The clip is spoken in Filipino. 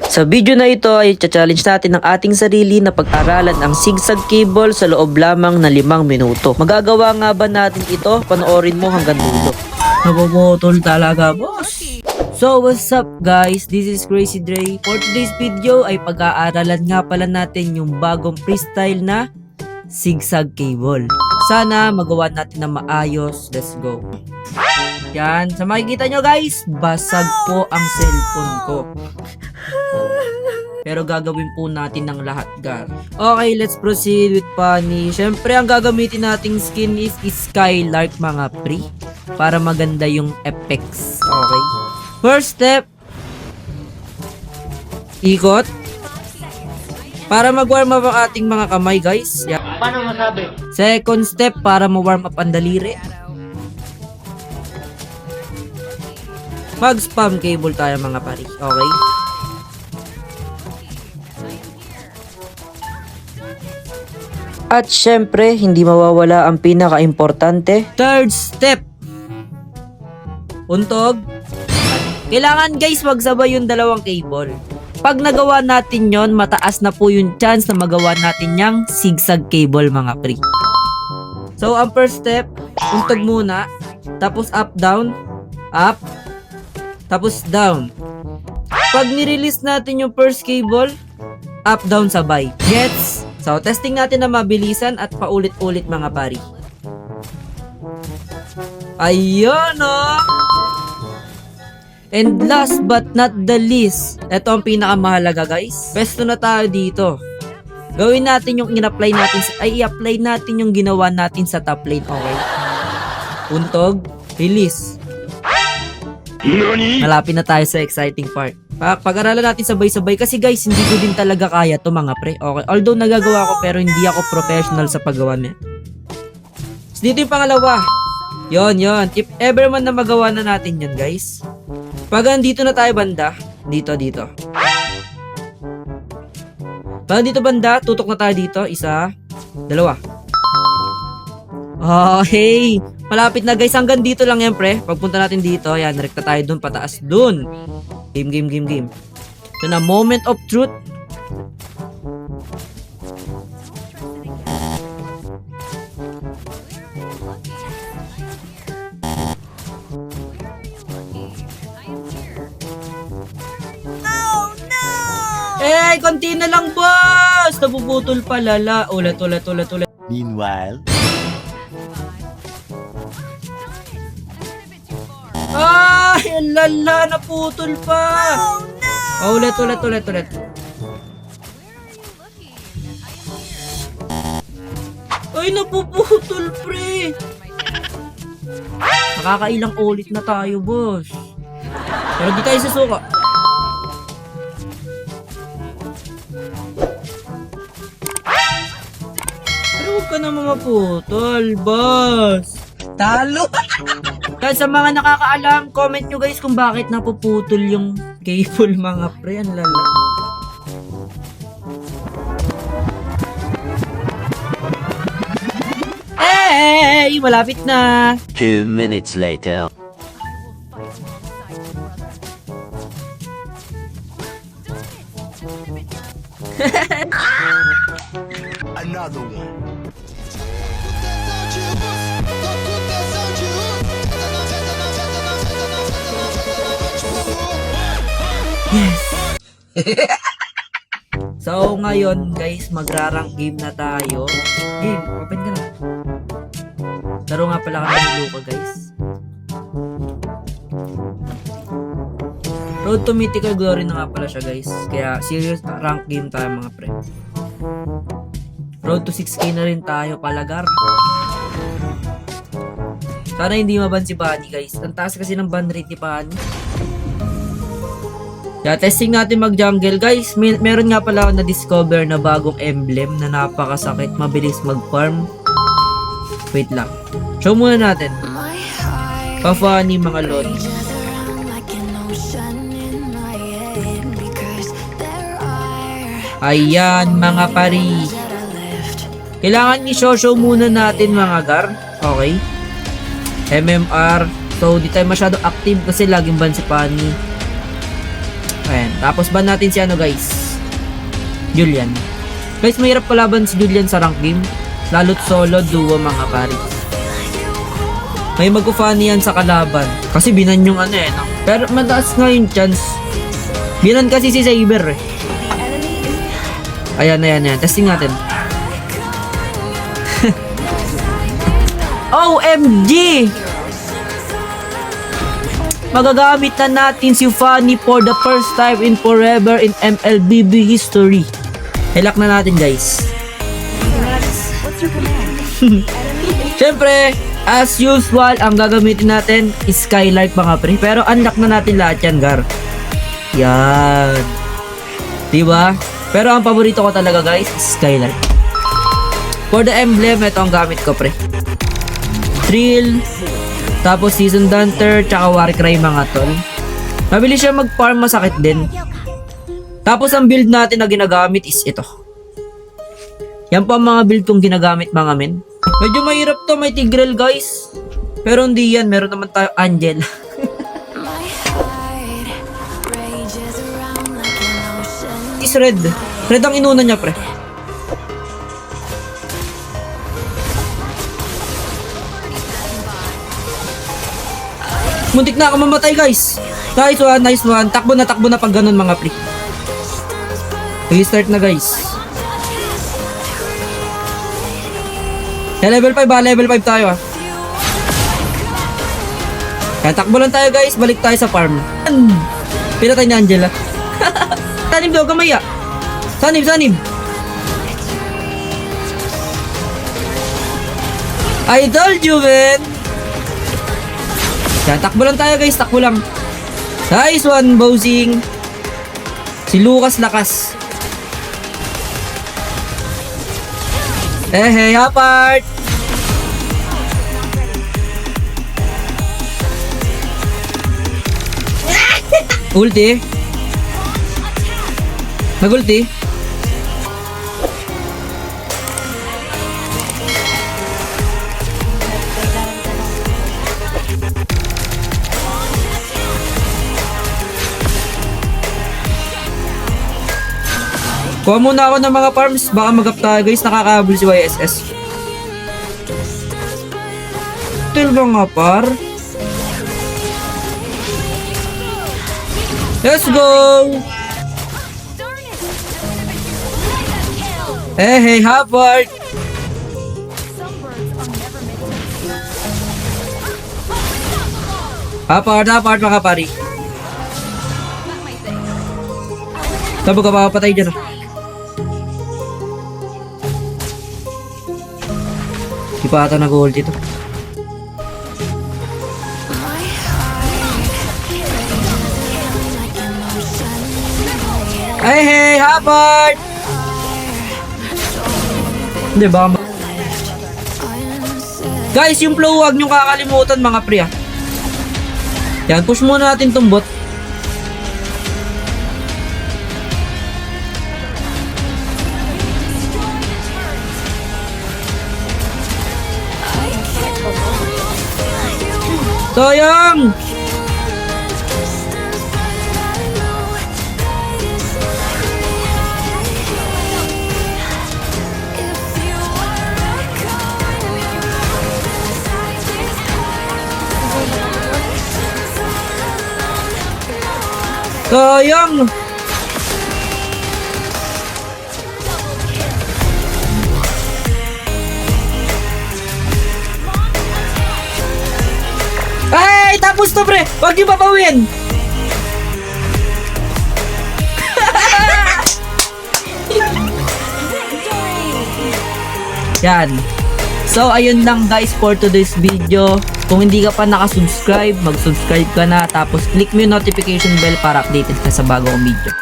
Sa video na ito ay challenge natin ang ating sarili na pag-aralan ang zigzag cable sa loob lamang ng 5 minuto. Magagawa nga ba natin ito? Panoorin mo hanggang dulo. Nabubutol talaga, boss. So what's up guys, this is Crazy Dre. For today's video ay pag-aaralan nga pala natin yung bagong freestyle na zigzag cable. Sana magawa natin na maayos. Let's go. Yan, sa makikita nyo guys, basag po ang cellphone ko. Pero gagawin po natin ng lahat, gar. Okay, let's proceed with Funny. Siyempre, ang gagamitin nating skin is Skylark, mga pre. Para maganda yung effects. Okay. First step, ikot. Para mag-warm up ang ating mga kamay, guys. Yan. Paano masabi? Second step, para ma-warm up ang daliri. Mag-spam cable tayo, mga pari. Okay. At syempre, hindi mawawala ang pinaka-importante. Third step. Untog. Kailangan guys magsabay yung dalawang cable. Pag nagawa natin yon, mataas na po yung chance na magawa natin yung zigzag cable, mga pre. So, ang first step, untog muna. Tapos up, down. Up. Tapos down. Pag nirelease natin yung first cable, up, down sabay. Gets? So, testing natin na mabilisan at paulit-ulit, mga pari. Ayun, oh! And last but not the least, ito ang pinakamahalaga, guys. Pesto na tayo dito. Gawin natin yung in-apply natin, i-apply natin yung ginawa natin sa top lane, okay? Untog, release. Malapit na tayo sa exciting part. Pag-aralan natin sabay-sabay kasi guys, hindi ko din talaga kaya to, mga pre. Okay, although nagagawa ko pero hindi ako professional sa paggawa niya. So, dito yung pangalawa. Yon. If ever man na magawa na natin yan, guys. Pag andito na tayo banda, dito. Pag andito banda, tutok na tayo dito. Isa, dalawa. Okay. Malapit na guys, hanggang dito lang yan, pre. Pagpunta natin dito, yan, rekta tayo dun, pataas dun. Game. So na moment of truth. Eh, konti na lang, boss! Napuputol pa, lala. Ulit. Meanwhile, Ay, lala, naputol pa! Oh, no! Ulit. Ay, napuputol, pre! Nakakailang ulit na tayo, boss. Pero di tayo susuka. Pero huwag ka naman maputol, boss. Talo! Kaya sa mga nakakaalam, comment nyo guys kung bakit napuputol yung cable, mga pre. Ang lala. Hey! Malapit na! 2 minutes later. Another one. Yes! So, ngayon guys, magra-rank game na tayo. Game, open ka na. Laro nga pala kami ng Luka, guys. Road to Mythical Glory na nga pala siya, guys. Kaya, serious rank game tayo, mga pre. Road to 6k na rin tayo, palagar. Sana hindi maban si Bunny, guys. Ang taas kasi ng ban rate ni Bunny. Kaya testing natin mag-jungle, guys. Meron nga pala ako na-discover na bagong emblem na napakasakit, mabilis mag-farm. Wait lang. Show muna natin. Pa-funny, mga lord. Ayan, mga pari. Kailangan i-show muna natin, mga gar. Okay. MMR. So, di tayo masyado active kasi laging ban si Funny. Ayan. Tapos ban natin si ano guys, Julian. Guys, mahirap palaban si Julian sa rank game. Lalo't solo, duo mga pare. May mag-funny yan sa kalaban. Kasi binan yung ano no? Pero mataas nga yung chance. Binan kasi si Saber eh. Ayan. Testing natin. OMG! Magagamit na natin si Fanny for the first time in forever in MLBB history. Hilak na natin guys. Siyempre, as usual, ang gagamitin natin is Skylark mga pre. Pero unlock na natin lahat yan, Gar. Yan. Diba? Pero ang paborito ko talaga guys is Skylark. For the emblem, ito ang gamit ko pre. Thrill, tapos Season Hunter, tsaka Warcry mga tol. Mabilis siya mag-farm, masakit din. Tapos ang build natin na ginagamit is ito. Yan po ang mga build kong ginagamit mga men. Medyo mahirap to, may Tigreal guys. Pero hindi yan, meron naman tayo Angel. Is red. Red ang inuna niya pre. Muntik na ako mamatay guys. Nice one. Takbo na pag ganun mga pre. Restart na guys. Level 5 level 5 tayo Kaya takbo lang tayo guys, balik tayo sa farm. Pinatay ni Angela. Sanib daw, kamaya. Sanib. I told you, man. Kaya takbo lang tayo guys, takbo lang. Nice one, Bowsing. Si Lucas lakas. Hey, apart. Ulti. Nag-ulti. Kuha muna ako ng mga farms, baka mag-up tayo guys, nakakahabol si YSS. Til ba nga par? Let's go! Hey, Hubbard! Hubbard mga pari. Sabo ka papatay dyan Di pa ata nag-hold dito. Hey, Hubbard! Hindi ba? Guys, yung flow huwag nyo kakalimutan mga pre Yan, push muna natin tong bot. Sayang! Sayang! Ay, tapos to pre! Huwag niyo papawin! Yan. So, ayun lang guys for today's video. Kung hindi ka pa nakasubscribe, mag-subscribe ka na. Tapos, click mo yung notification bell para updated ka sa bagong video.